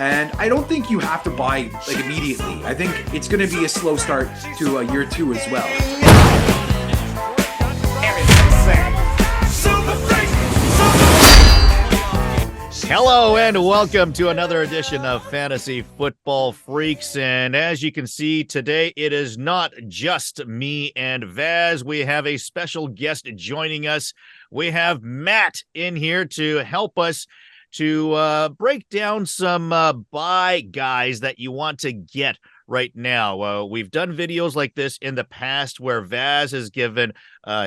And I don't think you have to buy like immediately. I think it's going to be a slow start to year 2 as well. Hello and welcome to another edition of Fantasy Football Freaks. And as you can see today, it is not just me and Vaz. We have a special guest joining us. We have Matt in here to help us to break down some buy guys that you want to get right now. We've done videos like this in the past where Vaz has given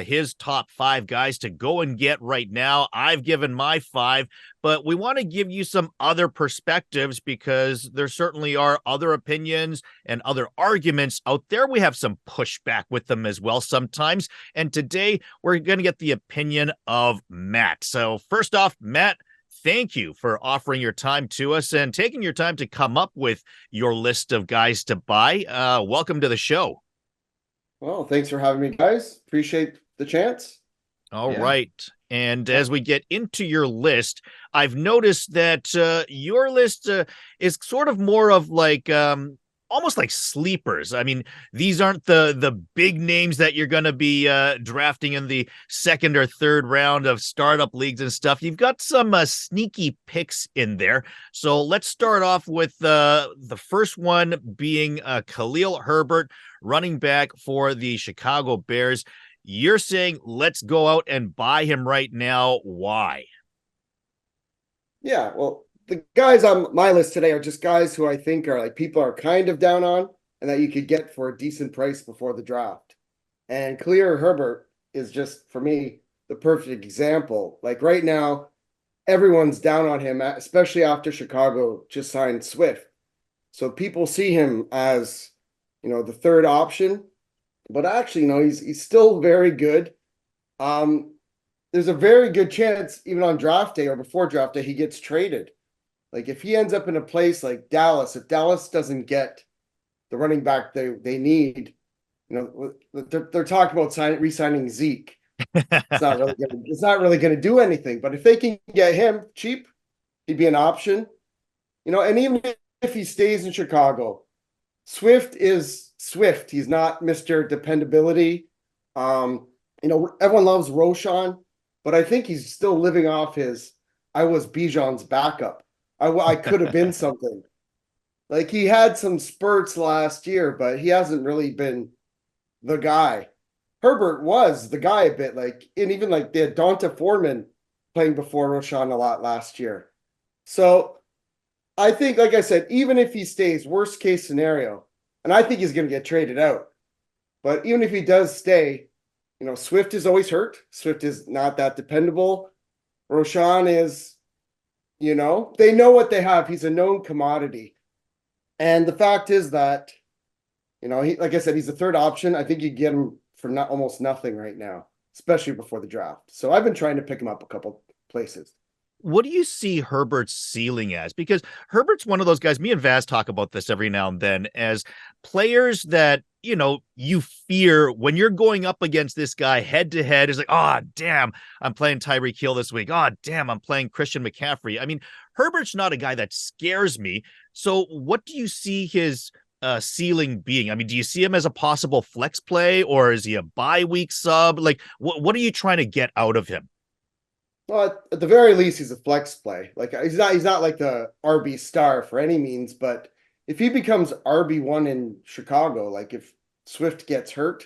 his top 5 guys to go and get right now. I've given my 5, but we want to give you some other perspectives because there certainly are other opinions and other arguments out there. We have some pushback with them as well sometimes. And today we're going to get the opinion of Matt. So first off, Matt, thank you for offering your time to us and taking your time to come up with your list of guys to buy. Welcome to the show. Well, thanks for having me, guys. Appreciate the chance. All right. And as we get into your list, I've noticed that your list is sort of more of like almost like sleepers. I mean, these aren't the big names that you're going to be drafting in the second or third round of startup leagues and stuff. You've got some sneaky picks in there. So let's start off with the first one being Khalil Herbert, running back for the Chicago Bears. You're saying let's go out and buy him right now. Why? Yeah, well, the guys on my list today are just guys who I think are like people are kind of down on and that you could get for a decent price before the draft. And Khalil Herbert is just, for me, the perfect example. Like right now, everyone's down on him, especially after Chicago just signed Swift. So people see him as, the third option. But actually, he's still very good. There's a very good chance, even on draft day or before draft day, he gets traded. Like if he ends up in a place like Dallas, if Dallas doesn't get the running back they need, they're talking about re-signing Zeke. It's not really going to do anything. But if they can get him cheap, he'd be an option. And even if he stays in Chicago, Swift is Swift. He's not Mr. Dependability. Everyone loves Roshan, but I think he's still living off I was Bijan's backup. I could have been something. Like he had some spurts last year, but he hasn't really been the guy. Herbert was the guy a bit, and even they had Donta Foreman playing before Roshan a lot last year. So I think, like I said, even if he stays, worst case scenario, and I think he's going to get traded out. But even if he does stay, Swift is always hurt. Swift is not that dependable. Roshan is, they know what they have. He's a known commodity. And the fact is that, like I said, he's the third option. I think you get him for almost nothing right now, especially before the draft. So I've been trying to pick him up a couple places. What do you see Herbert's ceiling as? Because Herbert's one of those guys, me and Vaz talk about this every now and then, as players that, you fear when you're going up against this guy head to head is like, oh, damn, I'm playing Tyreek Hill this week. Oh, damn, I'm playing Christian McCaffrey. I mean, Herbert's not a guy that scares me. So what do you see his ceiling being? I mean, do you see him as a possible flex play or is he a bye week sub? Like, what are you trying to get out of him? Well, at the very least, he's a flex play. Like he's not like the RB star for any means, but if he becomes RB1 in Chicago, like if Swift gets hurt,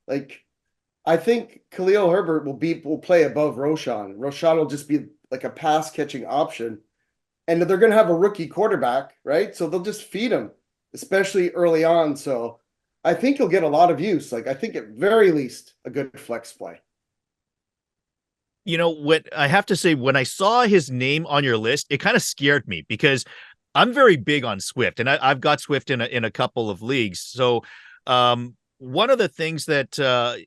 I think Khalil Herbert will play above Roshan. Roshan will just be like a pass catching option, and they're going to have a rookie quarterback, right? So they'll just feed him, especially early on. So I think he'll get a lot of use. I think at very least a good flex play. What I have to say, when I saw his name on your list, it kind of scared me because I'm very big on Swift, and I've got Swift in a couple of leagues. So one of the things that, I'm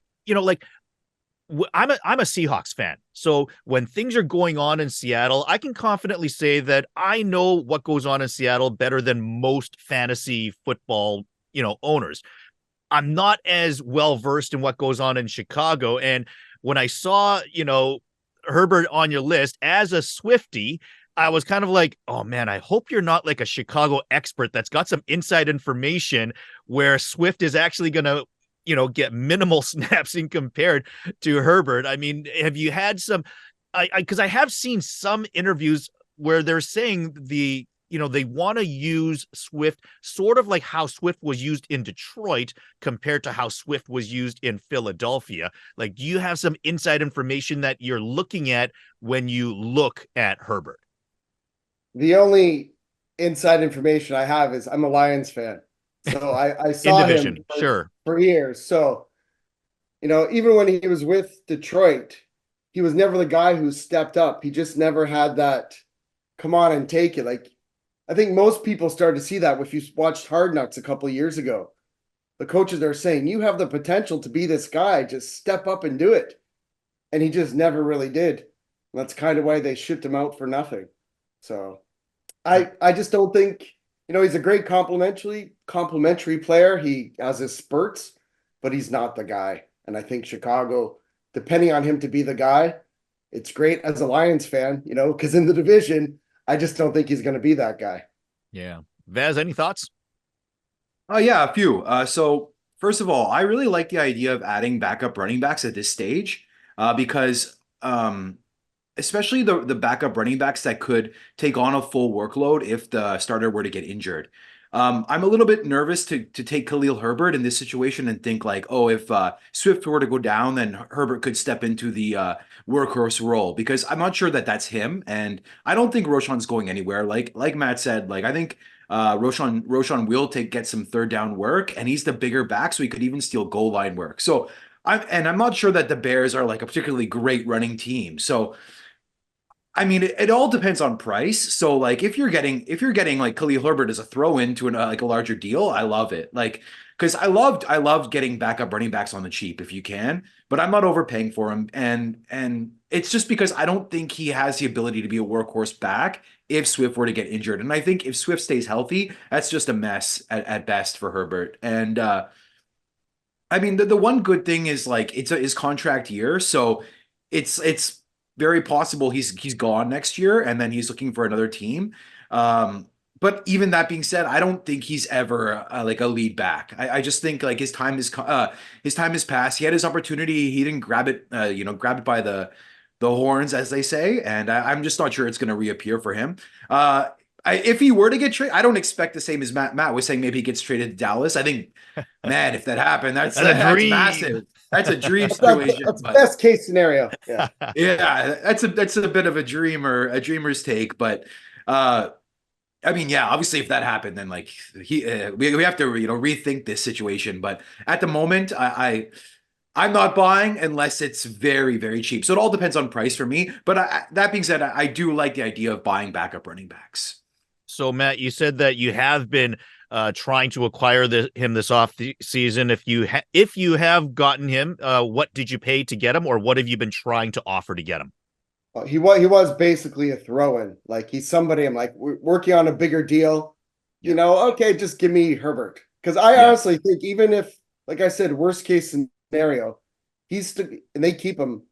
a Seahawks fan. So when things are going on in Seattle, I can confidently say that I know what goes on in Seattle better than most fantasy football, owners. I'm not as well versed in what goes on in Chicago. And when I saw, Herbert on your list as a Swiftie, I was kind of like, oh man, I hope you're not like a Chicago expert that's got some inside information where Swift is actually going to, get minimal snaps in compared to Herbert. I mean, have you had some, because I have seen some interviews where they're saying they want to use Swift sort of like how Swift was used in Detroit compared to how Swift was used in Philadelphia. Like, do you have some inside information that you're looking at when you look at Herbert? The only inside information I have is I'm a Lions fan. So I saw division, him sure. for years. So, even when he was with Detroit, he was never the guy who stepped up. He just never had that come on and take it. Like, I think most people started to see that if you watched Hard Knocks a couple of years ago. The coaches are saying, you have the potential to be this guy, just step up and do it. And he just never really did. And that's kind of why they shipped him out for nothing. So I just don't think, he's a great complimentary player. He has his spurts, but he's not the guy. And I think Chicago, depending on him to be the guy, it's great as a Lions fan, because in the division, I just don't think he's going to be that guy. Yeah. Vaz, any thoughts? Yeah, a few. So first of all, I really like the idea of adding backup running backs at this stage because especially the backup running backs that could take on a full workload if the starter were to get injured. I'm a little bit nervous to take Khalil Herbert in this situation and think like, oh, if Swift were to go down, then Herbert could step into the workhorse role because I'm not sure that that's him, and I don't think Roschon's going anywhere. Like Matt said, like I think Roschon will get some third down work, and he's the bigger back, so he could even steal goal line work. So I'm not sure that the Bears are like a particularly great running team. So I mean, it all depends on price. So like if you're getting like Khalil Herbert as a throw in to like a larger deal, I love it. Like because I loved getting backup running backs on the cheap if you can, but I'm not overpaying for him. And it's just because I don't think he has the ability to be a workhorse back if Swift were to get injured. And I think if Swift stays healthy, that's just a mess at best for Herbert. And I mean the one good thing is like it's his contract year, so it's very possible he's gone next year and then he's looking for another team. But even that being said, I don't think he's ever like a lead back. I just think like his time is passed. He had his opportunity. He didn't grab it, grab it by the horns, as they say. And I'm just not sure it's going to reappear for him. If he were to get traded, I don't expect the same as Matt was saying. Maybe he gets traded to Dallas. I think, man, if that happened, that's massive. That's a dream situation. That's best case scenario. Yeah, yeah, that's a bit of a dreamer's take. But I mean, yeah, obviously, if that happened, then like we have to rethink this situation. But at the moment, I'm not buying unless it's very, very cheap. So it all depends on price for me. But that being said, I do like the idea of buying backup running backs. So Matt, you said that you have been trying to acquire him this off season. If you have gotten him, what did you pay to get him, or what have you been trying to offer to get him? He was basically a throw-in. Like he's somebody I'm like working on a bigger deal. Okay, just give me Herbert because I honestly think even if, like I said, worst case scenario, and they keep him,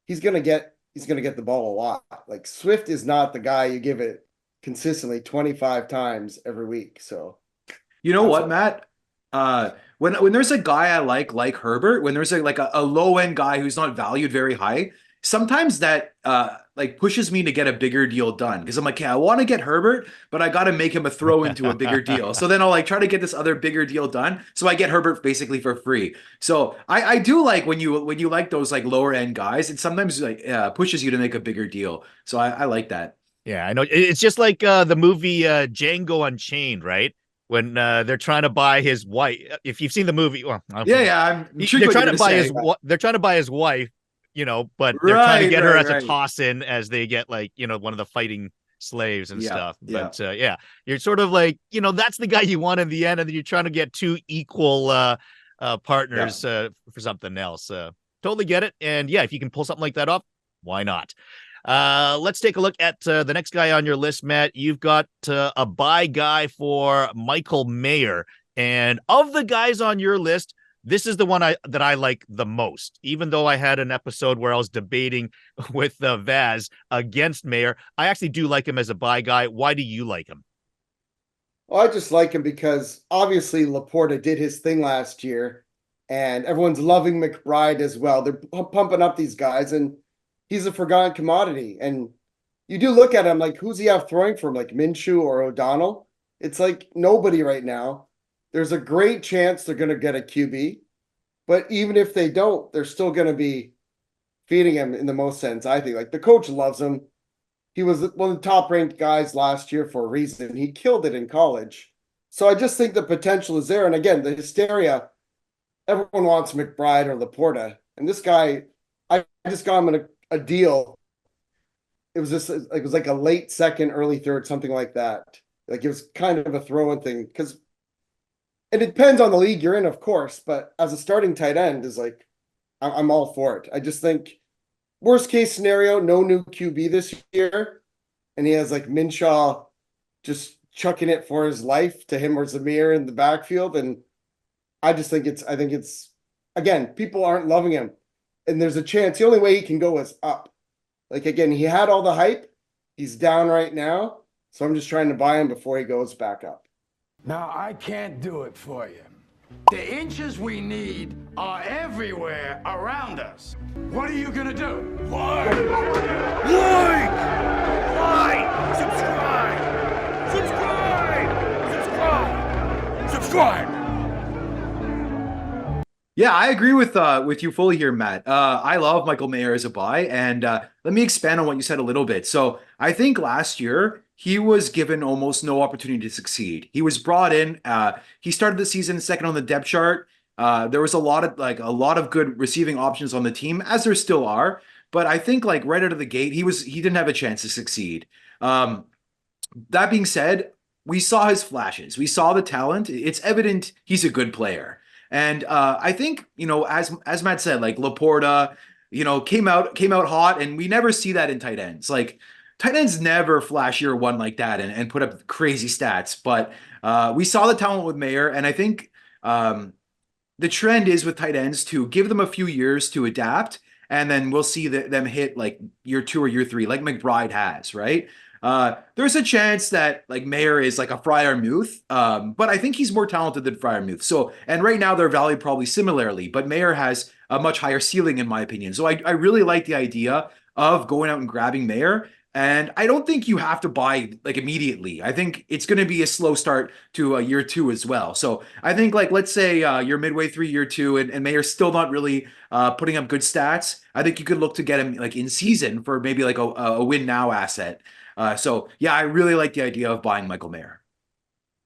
he's gonna get the ball a lot. Like Swift is not the guy you give it consistently 25 times every week. So you know what, Matt? When there's a guy I like Herbert, when there's a low end guy who's not valued very high, sometimes that like pushes me to get a bigger deal done because I'm like, yeah, I want to get Herbert, but I got to make him a throw into a bigger deal. So then I'll like try to get this other bigger deal done. So I get Herbert basically for free. So I do like when you like those like lower end guys, it sometimes like pushes you to make a bigger deal. So I like that. Yeah, I know. It's just like the movie Django Unchained, right? When they're trying to buy his wife. If you've seen the movie, well, yeah. They're trying to buy his wife, but they're trying to get her as a toss-in as they get like, one of the fighting slaves and stuff. But you're sort of like, that's the guy you want in the end, and then you're trying to get two equal partners for something else. Totally get it. And yeah, if you can pull something like that off, why not? Let's take a look at the next guy on your list, Matt. You've got a buy guy for Michael Mayer. And of the guys on your list, This is the one that I like the most, even though I had an episode where I was debating with Vaz against Mayer. I actually do like him as a buy guy. Why do you like him? Well, I just like him because obviously Laporta did his thing last year, and everyone's loving McBride as well. They're pumping up these guys, and he's a forgotten commodity. And you do look at him like, who's he have throwing for him, like Minshew or O'Donnell? It's like nobody right now. There's a great chance they're going to get a QB, but even if they don't, they're still going to be feeding him in the most sense, I think. Like the coach loves him. He was one of the top ranked guys last year for a reason. He killed it in college. So I just think the potential is there. And again, the hysteria, everyone wants McBride or Laporta. And this guy, I just got him in a deal. It was like a late second, early third, something like that. Like it was kind of a throw-in thing because it depends on the league you're in, of course. But as a starting tight end, is like I'm all for it. I just think worst case scenario, no new QB this year, and he has like Minshaw just chucking it for his life to him or Zamir in the backfield, and I think it's again, people aren't loving him, and there's a chance the only way he can go is up. Like again, he had all the hype, he's down right now, so I'm just trying to buy him before he goes back up. Now, I can't do it for you. The inches we need are everywhere around us. What are you gonna do? Like! Like! Like! Subscribe! Subscribe! Subscribe! Subscribe! Yeah, I agree with you fully here, Matt. I love Michael Mayer as a buy, and let me expand on what you said a little bit. So I think last year he was given almost no opportunity to succeed. He was brought in. He started the season second on the depth chart. There was a lot of good receiving options on the team, as there still are. But I think like right out of the gate, he didn't have a chance to succeed. That being said, we saw his flashes. We saw the talent. It's evident he's a good player. And I think, as Matt said, like Laporta, came out hot, and we never see that in tight ends. Like tight ends never flash year one like that and put up crazy stats. But we saw the talent with Mayer, and I think the trend is with tight ends to give them a few years to adapt, and then we'll see them hit like year two or year three, like McBride has, right? There's a chance that like Mayer is like a Freiermuth, but I think he's more talented than Freiermuth. So, and right now they're valued probably similarly, but Mayer has a much higher ceiling in my opinion. So I really like the idea of going out and grabbing Mayer. And I don't think you have to buy like immediately. I think it's going to be a slow start to year two as well. So I think like let's say you're midway through year two and Mayer's still not really putting up good stats. I think you could look to get him like in season for maybe like a win now asset. So yeah, I really like the idea of buying Michael Mayer.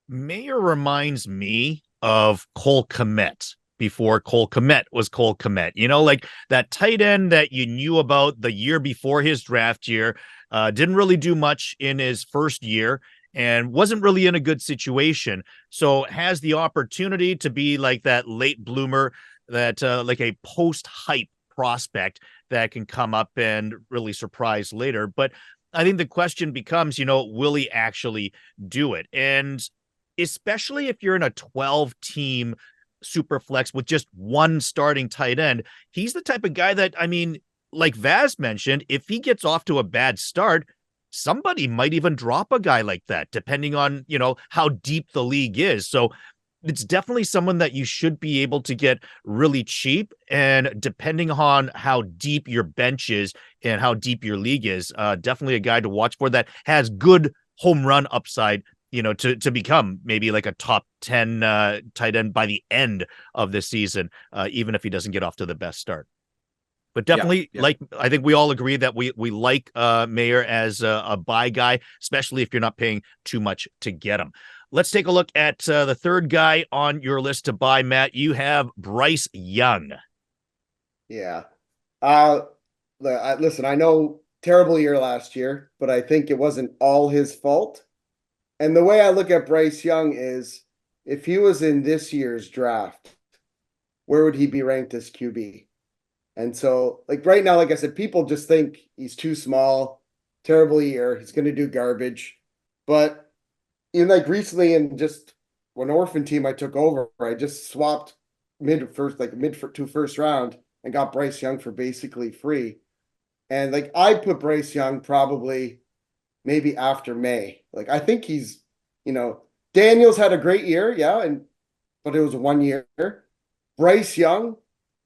Mayer reminds me of Cole Kmet before Cole Kmet was Cole Kmet. Like that tight end that you knew about the year before his draft year, didn't really do much in his first year and wasn't really in a good situation. So has the opportunity to be like that late bloomer, that like a post-hype prospect that can come up and really surprise later. But I think the question becomes, will he actually do it? And especially if you're in a 12-team super flex with just one starting tight end, he's the type of guy that, I mean, like Vaz mentioned, if he gets off to a bad start, somebody might even drop a guy like that, depending on, how deep the league is. So it's definitely someone that you should be able to get really cheap. And depending on how deep your bench is and how deep your league is, definitely a guy to watch for that has good home run upside, to become maybe like a top 10 tight end by the end of the season, even if he doesn't get off to the best start. But definitely, Yeah. like, I think we all agree that we like Mayer as a buy guy, especially if you're not paying too much to get him. Let's take a look at the third guy on your list to buy, Matt. You have Bryce Young. Yeah. Listen, I know terrible year last year, but I think it wasn't all his fault. And the way I look at Bryce Young is if he was in this year's draft, where would he be ranked as QB? And so, like right now, like I said, people just think he's too small, terrible year, he's going to do garbage. But even like recently, in just one orphan team I took over, I just swapped mid to first round and got Bryce Young for basically free. And like I'd put Bryce Young probably maybe after May. Like I think he's, Daniels had a great year, yeah, but it was 1 year. Bryce Young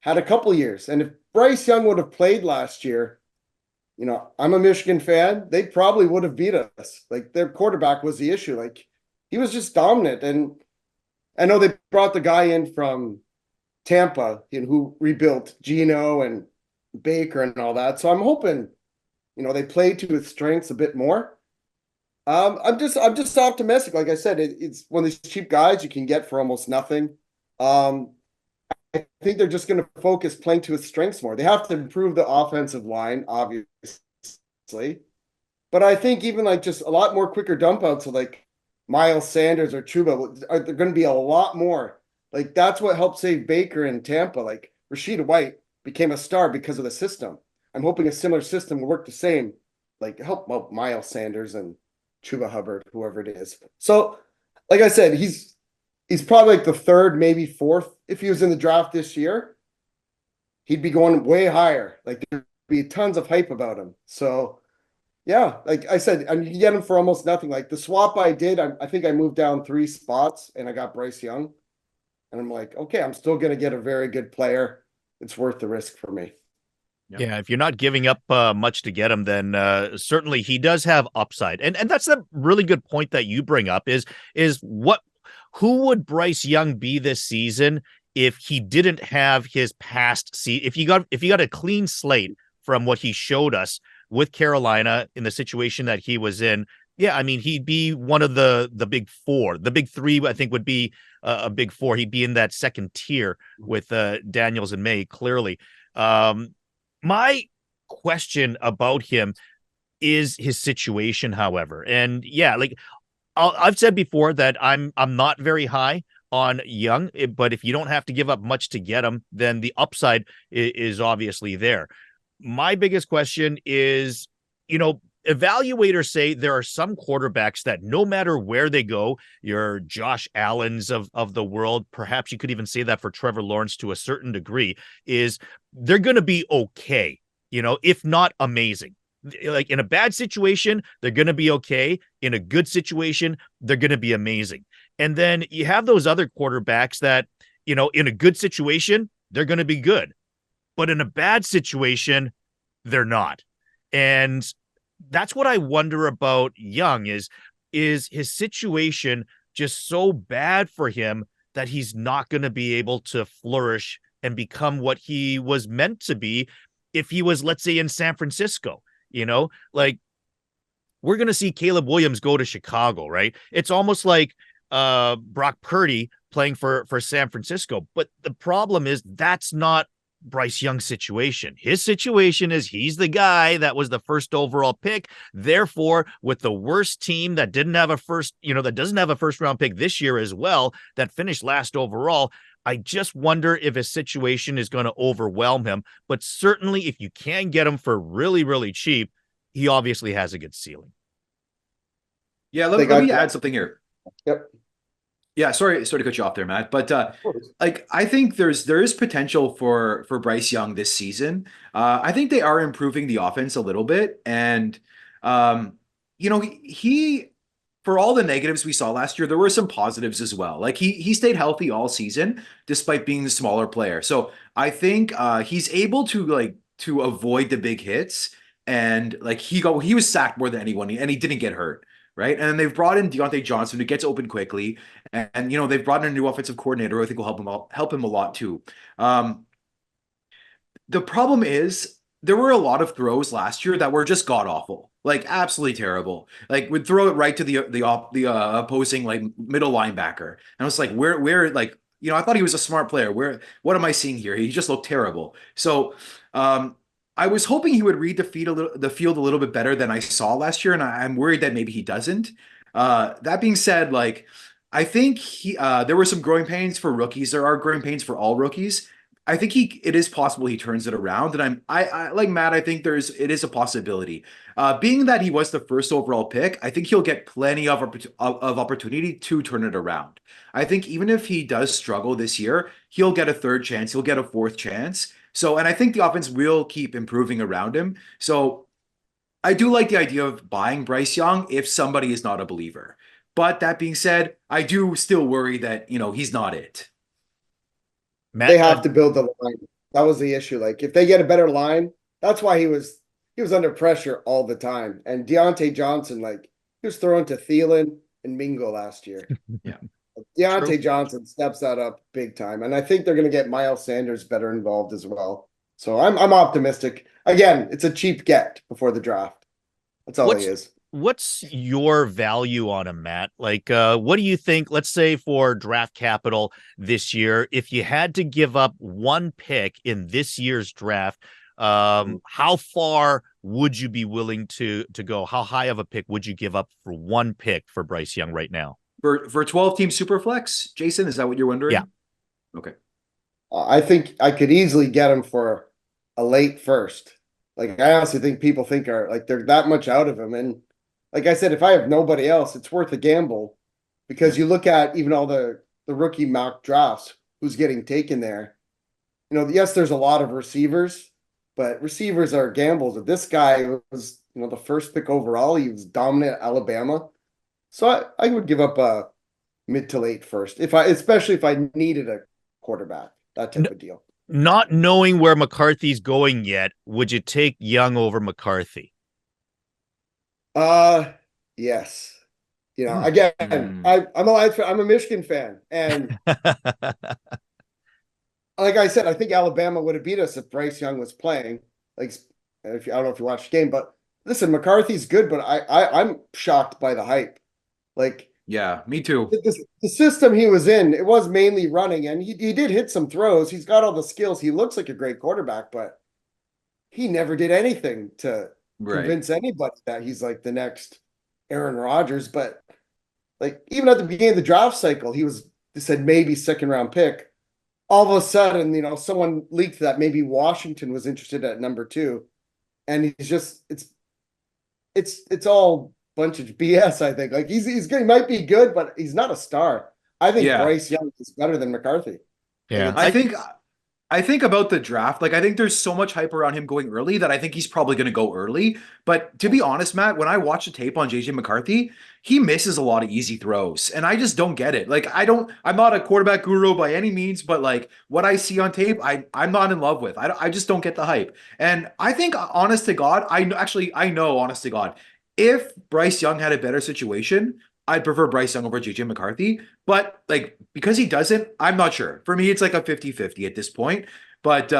had a couple years, and if Bryce Young would have played last year, I'm a Michigan fan. They probably would have beat us. Like their quarterback was the issue. Like he was just dominant, and I know they brought the guy in from Tampa, who rebuilt Geno and Baker and all that. So I'm hoping, they play to his strengths a bit more. I'm just optimistic. Like I said, it's one of these cheap guys you can get for almost nothing. I think they're just going to focus playing to his strengths more. They have to improve the offensive line, obviously, but I think even like just a lot more quicker dump outs of like Miles Sanders or Chuba, they're going to be a lot more. Like that's what helped save Baker in Tampa. Like Rashid White became a star because of the system. I'm hoping a similar system will work the same, like help Miles Sanders and Chuba Hubbard, whoever it is. So, like I said, he's probably like the third, maybe fourth. If he was in the draft this year, he'd be going way higher. Like there'd be tons of hype about him. So, yeah, like I said, you can get him for almost nothing. Like the swap I did, I think I moved down 3 spots and I got Bryce Young. And I'm like, okay, I'm still going to get a very good player. It's worth the risk for me. Yeah, if you're not giving up much to get him, then certainly he does have upside. And that's a really good point that you bring up is who would Bryce Young be this season if he didn't have his past season? If you got a clean slate from what he showed us with Carolina in the situation that he was in, yeah, I mean, he'd be one of the big four. The big three, I think, would be a big four. He'd be in that second tier with Daniels and May, clearly. My question about him is his situation, however. And yeah, like I've said before that I'm not very high on Young, but if you don't have to give up much to get him, then the upside is obviously there. My biggest question is, evaluators say there are some quarterbacks that no matter where they go, your Josh Allens of the world, perhaps you could even say that for Trevor Lawrence to a certain degree, is they're going to be okay, if not amazing. Like in a bad situation, they're going to be okay. In a good situation, they're going to be amazing. And then you have those other quarterbacks that, in a good situation, they're going to be good. But in a bad situation, they're not. And that's what I wonder about Young is his situation just so bad for him that he's not going to be able to flourish and become what he was meant to be if he was, let's say, in San Francisco. Like we're going to see Caleb Williams go to Chicago, right? It's almost like Brock Purdy playing for San Francisco. But the problem is that's not Bryce Young's situation. His situation is he's the guy that was the first overall pick. Therefore, with the worst team that didn't have a first, that doesn't have a first round pick this year as well, that finished last overall, I just wonder if his situation is going to overwhelm him. But certainly if you can get him for really, really cheap, he obviously has a good ceiling. Yeah, let me add something here. Yep. Yeah, sorry to cut you off there, Matt. But I think there is potential for Bryce Young this season. I think they are improving the offense a little bit, and he for all the negatives we saw last year, there were some positives as well. Like he stayed healthy all season despite being the smaller player. So I think he's able to avoid the big hits, and like he was sacked more than anyone, and he didn't get hurt. Right. And then they've brought in Deontay Johnson, who gets open quickly. And they've brought in a new offensive coordinator who I think will help him a lot too. The problem is there were a lot of throws last year that were just god awful, like absolutely terrible. Like would throw it right to the opposing like middle linebacker. And I was like, where like, I thought he was a smart player. What am I seeing here? He just looked terrible. So, I was hoping he would read the field a little bit better than I saw last year, and I'm worried that maybe he doesn't. That being said, like I think there were some growing pains for rookies. There are growing pains for all rookies. I think it is possible he turns it around, and I like Matt. I think it is a possibility. Being that he was the first overall pick, I think he'll get plenty of opportunity to turn it around. I think even if he does struggle this year, he'll get a third chance, he'll get a fourth chance. So, and I think the offense will keep improving around him. So, I do like the idea of buying Bryce Young if somebody is not a believer. But that being said, I do still worry that he's not it. They Matt, have to build the line. That was the issue. Like if they get a better line, that's why he was under pressure all the time. And Deontay Johnson, like he was thrown to Thielen and Mingo last year. Yeah. Deontay Johnson steps that up big time. And I think they're going to get Miles Sanders better involved as well. So I'm optimistic. Again, it's a cheap get before the draft. That's all he is. What's your value on him, Matt? Like, what do you think, let's say for draft capital this year, if you had to give up one pick in this year's draft, how far would you be willing to go? How high of a pick would you give up for one pick for Bryce Young right now? For 12-team Superflex, Jason, is that what you're wondering? Yeah. Okay. I think I could easily get him for a late first. Like I honestly think people think they're that much out of him. And like I said, if I have nobody else, it's worth a gamble because you look at even all the rookie mock drafts, who's getting taken there. Yes, there's a lot of receivers, but receivers are gambles. This guy was, the first pick overall. He was dominant at Alabama. So I would give up a mid to late first, especially if I needed a quarterback, that type of deal. Not knowing where McCarthy's going yet, would you take Young over McCarthy? Yes. Again, I'm a Michigan fan, and like I said, I think Alabama would have beat us if Bryce Young was playing. Like, I don't know if you watched the game, but listen, McCarthy's good, but I'm shocked by the hype. Like, yeah, me too. The system he was in, it was mainly running, and he did hit some throws. He's got all the skills. He looks like a great quarterback, but he never did anything to convince anybody that he's like the next Aaron Rodgers. But like even at the beginning of the draft cycle, they said maybe second round pick. All of a sudden, someone leaked that maybe Washington was interested at number 2, and he's just it's all bunch of BS. I think like he's good. He might be good, but he's not a star. I think Bryce Young is better than McCarthy. Yeah, I think about the draft, like I think there's so much hype around him going early that I think he's probably going to go early. But to be honest, Matt, when I watch the tape on JJ McCarthy, he misses a lot of easy throws, and I just don't get it. Like I'm not a quarterback guru by any means, but like what I see on tape, I'm not in love with. I just don't get the hype. And I think, honest to God, I know, honest to God, if Bryce Young had a better situation, I'd prefer Bryce Young over JJ McCarthy. But like because he doesn't, I'm not sure. For me, it's like a 50-50 at this point. But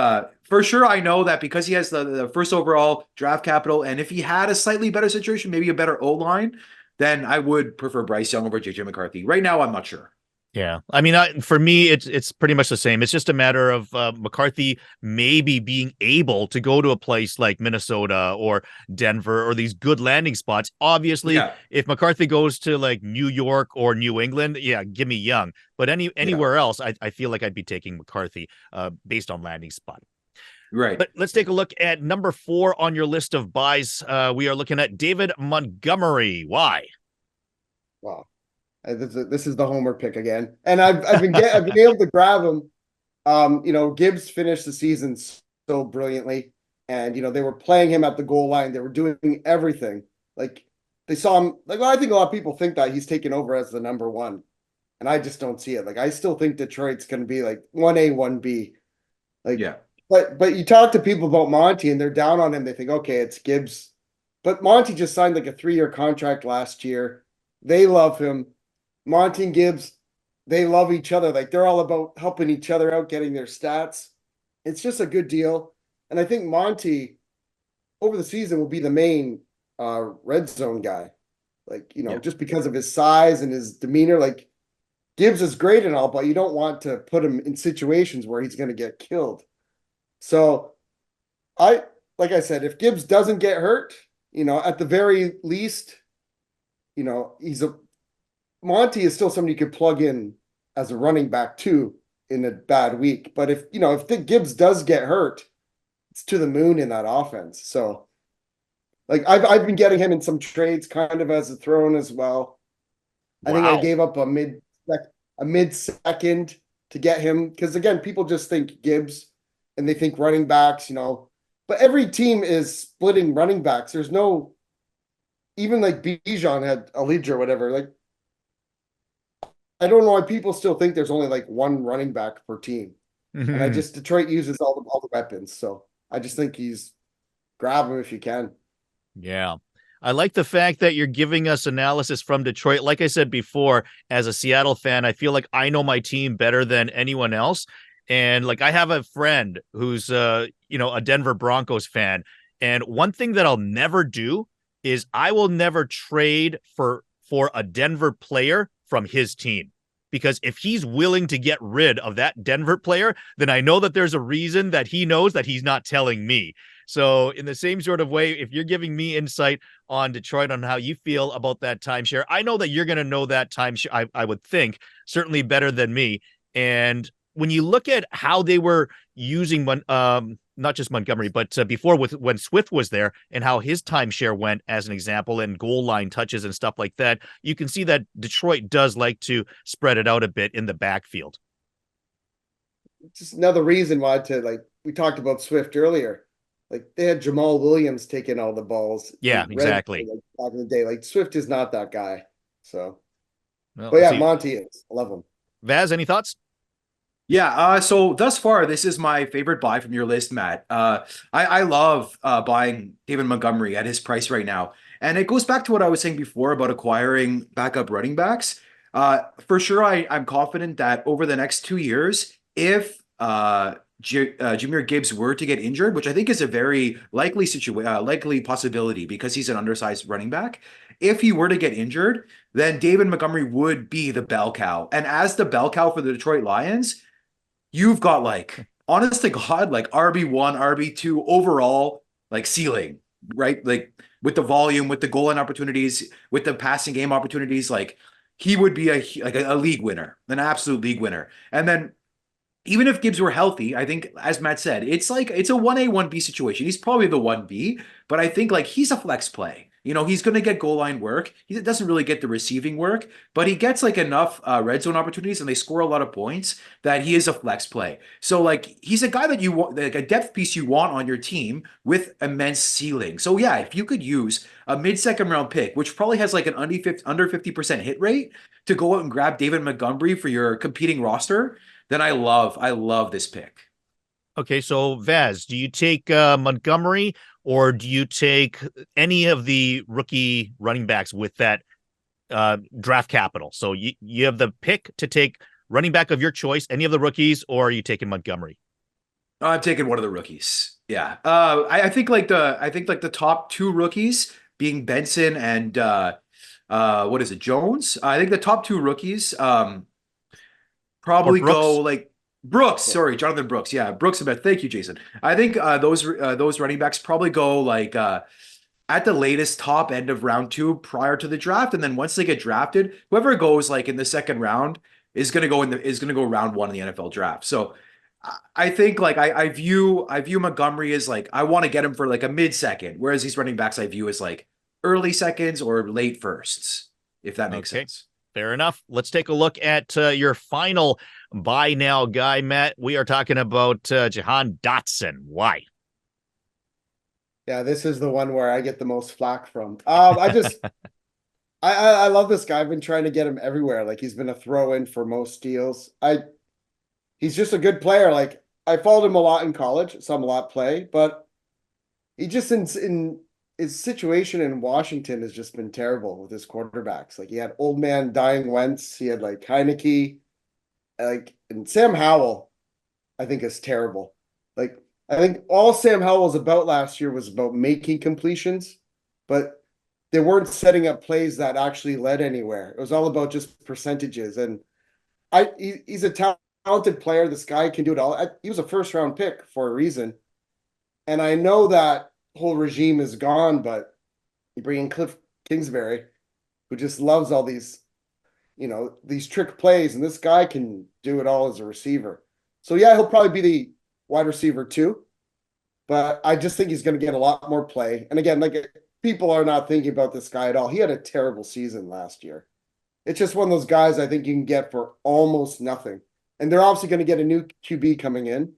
for sure, I know that because he has the first overall draft capital, and if he had a slightly better situation, maybe a better O-line, then I would prefer Bryce Young over JJ McCarthy. Right now, I'm not sure. Yeah, I mean, for me, it's pretty much the same. It's just a matter of McCarthy maybe being able to go to a place like Minnesota or Denver or these good landing spots. Obviously, if McCarthy goes to like New York or New England, give me Young. But anywhere else, I feel like I'd be taking McCarthy based on landing spot. Right. But let's take a look at number 4 on your list of buys. We are looking at David Montgomery. Why? Wow. This is the homer pick again, and I've been able to grab him. Gibbs finished the season so brilliantly, and they were playing him at the goal line. They were doing everything. Like they saw him. Like I think a lot of people think that he's taken over as the number 1, and I just don't see it. Like I still think Detroit's going to be like 1A, 1B. Like but you talk to people about Monty, and they're down on him. They think, okay, it's Gibbs, but Monty just signed like a 3-year contract last year. They love him. Monty and Gibbs, they love each other. Like they're all about helping each other out, getting their stats. It's just a good deal. And I think Monty over the season will be the main red zone guy. Like, just because of his size and his demeanor. Like Gibbs is great and all, but you don't want to put him in situations where he's going to get killed. So like I said, if Gibbs doesn't get hurt, at the very least, Monty is still somebody you could plug in as a running back too. in a bad week. But if Dick Gibbs does get hurt, it's to the moon in that offense. So like I've been getting him in some trades kind of as a throw in as well. I think I Wow. gave up a mid second to get him because again, people just think Gibbs and they think running backs, but every team is splitting running backs. There's no even like Bijan had a lead or whatever. Like I don't know why people still think there's only like one running back per team. And Detroit uses all the weapons. So I just think he's grab him if you can. Yeah. I like the fact that you're giving us analysis from Detroit. Like I said before, as a Seattle fan, I feel like I know my team better than anyone else. And like I have a friend who's a Denver Broncos fan. And one thing that I'll never do is I will never trade for a Denver player from his team. Because if he's willing to get rid of that Denver player, then I know that there's a reason that he knows that he's not telling me. So in the same sort of way, if you're giving me insight on Detroit on how you feel about that timeshare, I know that you're going to know that timeshare, I would think, certainly better than me. And when you look at how they were using not just Montgomery, but before when Swift was there and how his timeshare went as an example and goal line touches and stuff like that, you can see that Detroit does like to spread it out a bit in the backfield. Just another reason why we talked about Swift earlier. Like they had Jamal Williams taking all the balls. Yeah, exactly. Back in the day. Like Swift is not that guy. So, well, but yeah, see, Monty is. I love him. Vaz, any thoughts? Yeah, so thus far, this is my favorite buy from your list, Matt. I love buying David Montgomery at his price right now. And it goes back to what I was saying before about acquiring backup running backs. For sure, I'm confident that over the next 2 years, if Jahmyr Gibbs were to get injured, which I think is a very likely possibility because he's an undersized running back. If he were to get injured, then David Montgomery would be the bell cow. And as the bell cow for the Detroit Lions, you've got like, honest to God, like RB1, RB2 overall, like ceiling, right? Like with the volume, with the goal line opportunities, with the passing game opportunities, like he would be a league winner, an absolute league winner. And then even if Gibbs were healthy, I think, as Matt said, it's a 1A, 1B situation. He's probably the 1B, but I think like he's a flex play. He's going to get goal line work. He doesn't really get the receiving work, but he gets like enough red zone opportunities and they score a lot of points that he is a flex play. So like he's a guy that you want, like a depth piece you want on your team with immense ceiling. So yeah, if you could use a mid-second round pick, which probably has like an under 50% hit rate to go out and grab David Montgomery for your competing roster, then I love this pick. Okay, so Vaz, do you take Montgomery or do you take any of the rookie running backs with that draft capital? So you have the pick to take running back of your choice, any of the rookies, or are you taking Montgomery? I'm taking one of the rookies. Yeah. I think like the top two rookies being Benson and what is it, Jones? I think the top two rookies Or probably Brooks? go like Brooks. Sorry, Jonathan Brooks. Yeah, Brooks. Thank you, Jason. I think those running backs probably go like at the latest top end of round 2 prior to the draft, and then once they get drafted, whoever goes like in the second round is gonna go round 1 in the NFL draft. So I think like I view Montgomery as like I want to get him for like a mid second, whereas these running backs I view as like early seconds or late firsts, if that makes Okay. sense. Fair enough. Let's take a look at your final buy now guy, Matt. We are talking about Jahan Dotson. Why? Yeah, this is the one where I get the most flack from. I love this guy. I've been trying to get him everywhere. Like he's been a throw in for most deals. He's just a good player. Like I followed him a lot in college, saw him a lot play, but he just in his situation in Washington has just been terrible with his quarterbacks. Like he had old man dying Wentz, he had like Heineke, and Sam Howell, I think is terrible. Like I think all Sam Howell was about last year was about making completions, but they weren't setting up plays that actually led anywhere. It was all about just percentages. And he's a talented player. This guy can do it all. He was a first round pick for a reason. And I know that whole regime is gone, but you bring in Cliff Kingsbury, who just loves all these. these trick plays, and this guy can do it all as a receiver. So yeah, he'll probably be the wide receiver too, but I just think he's going to get a lot more play. And again, like, people are not thinking about this guy at all. He had a terrible season last year. It's just one of those guys I think you can get for almost nothing. And they're obviously going to get a new QB coming in.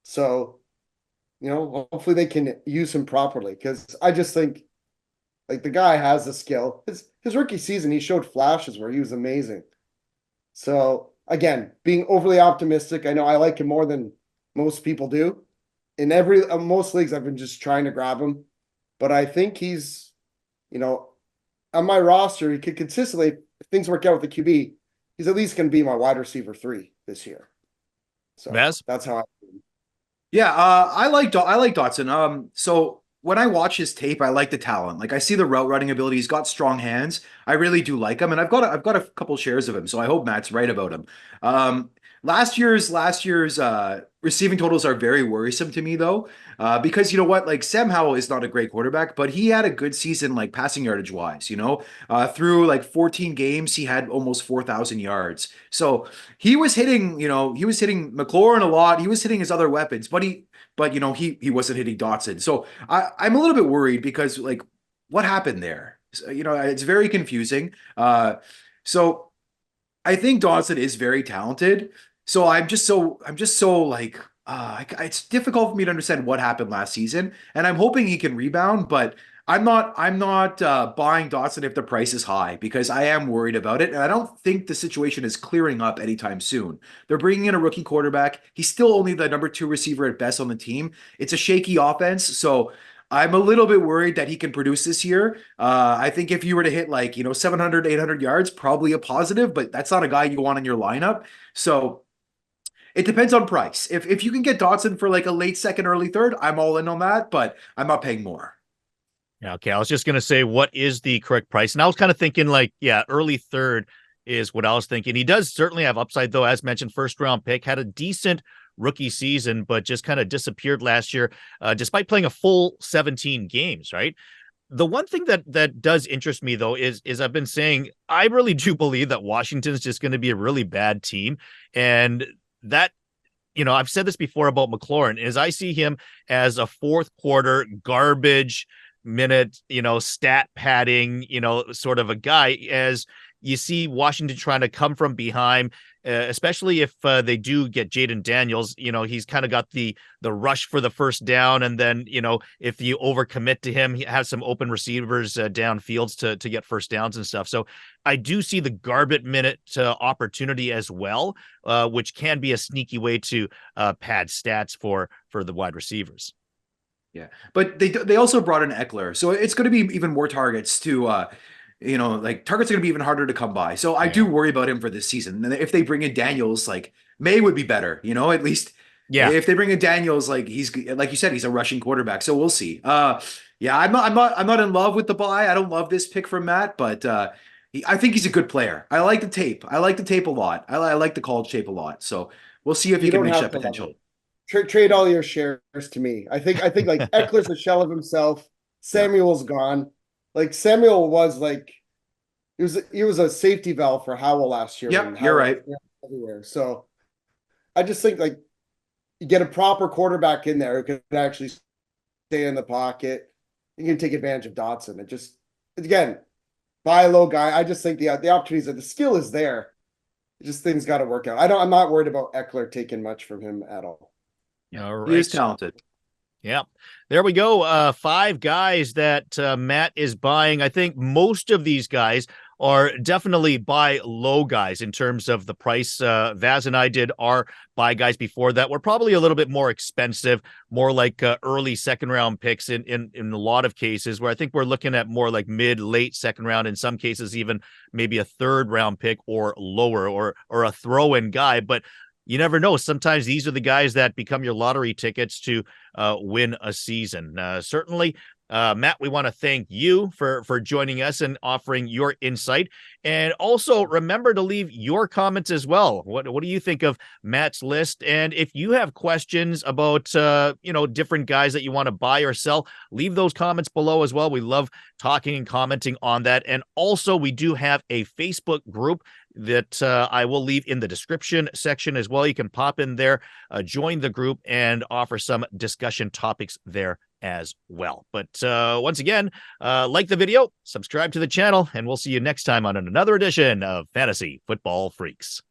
So, hopefully they can use him properly, because I just think, like, the guy has the skill. His rookie season, he showed flashes where he was amazing. So again, being overly optimistic, I know I like him more than most people do. In most leagues, I've been just trying to grab him, but I think he's, on my roster, he could consistently, if things work out with the QB, he's at least going to be my wide receiver 3 this year. So Vaz? that's how Yeah, I like Dotson. So when I watch his tape, I like the talent. Like, I see the route running ability. He's got strong hands. I really do like him, and I've got a couple shares of him. So I hope Matt's right about him. Last year's receiving totals are very worrisome to me, though, because you know what? Like, Sam Howell is not a great quarterback, but he had a good season, like, passing yardage wise. Through like 14 games, he had almost 4,000 yards. So he was hitting McLaurin a lot. He was hitting his other weapons, but he wasn't hitting Dotson. So I'm a little bit worried because, like, what happened there? So, it's very confusing. So I think Dotson is very talented. So I'm just so like, it's difficult for me to understand what happened last season, and I'm hoping he can rebound, but I'm not buying Dotson if the price is high, because I am worried about it, and I don't think the situation is clearing up anytime soon. They're bringing in a rookie quarterback. He's still only the number 2 receiver at best on the team. It's a shaky offense, so I'm a little bit worried that he can produce this year. I think if you were to hit, like, 700, 800 yards, probably a positive, but that's not a guy you want in your lineup. So it depends on price. If you can get Dotson for like a late second, early third, I'm all in on that, but I'm not paying more. Yeah, okay. I was just going to say, what is the correct price? And I was kind of thinking, like, yeah, early third is what I was thinking. He does certainly have upside, though. As mentioned, first round pick, had a decent rookie season, but just kind of disappeared last year, despite playing a full 17 games, right? The one thing that does interest me, though, is I've been saying, I really do believe that Washington's just going to be a really bad team. And that, I've said this before about McLaurin, is I see him as a fourth quarter garbage minute, stat padding, sort of a guy, as you see Washington trying to come from behind, especially if they do get Jaden Daniels. He's kind of got the rush for the first down, and then if you overcommit to him, he has some open receivers downfields to get first downs and stuff. So I do see the garbage minute opportunity as well, which can be a sneaky way to pad stats for the wide receivers. Yeah, but they also brought in Eckler, so it's going to be even more targets to like, targets are going to be even harder to come by. So I do worry about him for this season. And if they bring in Daniels, like, May would be better, at least. Yeah. If they bring in Daniels, like, he's, like you said, he's a rushing quarterback, so we'll see. Yeah, I'm not in love with the buy. I don't love this pick from Matt, but I think he's a good player. I like the tape. I like the tape a lot. I like the college tape a lot. So we'll see if he can reach that potential. Trade all your shares to me. I think like Eckler's a shell of himself. Samuel's gone. Like, Samuel was like, he was a safety valve for Howell last year. Yep, you're right. Everywhere. So I just think, like, you get a proper quarterback in there who can actually stay in the pocket. You can take advantage of Dotson. It just, again, buy a low guy. I just think the opportunities, the skill is there. Just things got to work out. I'm not worried about Eckler taking much from him at all. All right. He is talented. Yeah, there we go. 5 guys that Matt is buying. I think most of these guys are definitely buy low guys in terms of the price. Vaz and I did our buy guys before that. We're probably a little bit more expensive, more like early second round picks in a lot of cases, where I think we're looking at more like mid, late second round, in some cases, even maybe a third round pick or lower, or a throw in guy. But you never know. Sometimes these are the guys that become your lottery tickets to win a season. Certainly, Matt, we want to thank you for joining us and offering your insight. And also remember to leave your comments as well. What do you think of Matt's list? And if you have questions about, different guys that you want to buy or sell, leave those comments below as well. We love talking and commenting on that. And also, we do have a Facebook group that I will leave in the description section as well. You can pop in there, join the group, and offer some discussion topics there as well. But once again, like the video, subscribe to the channel, and we'll see you next time on another edition of Fantasy Football Freaks.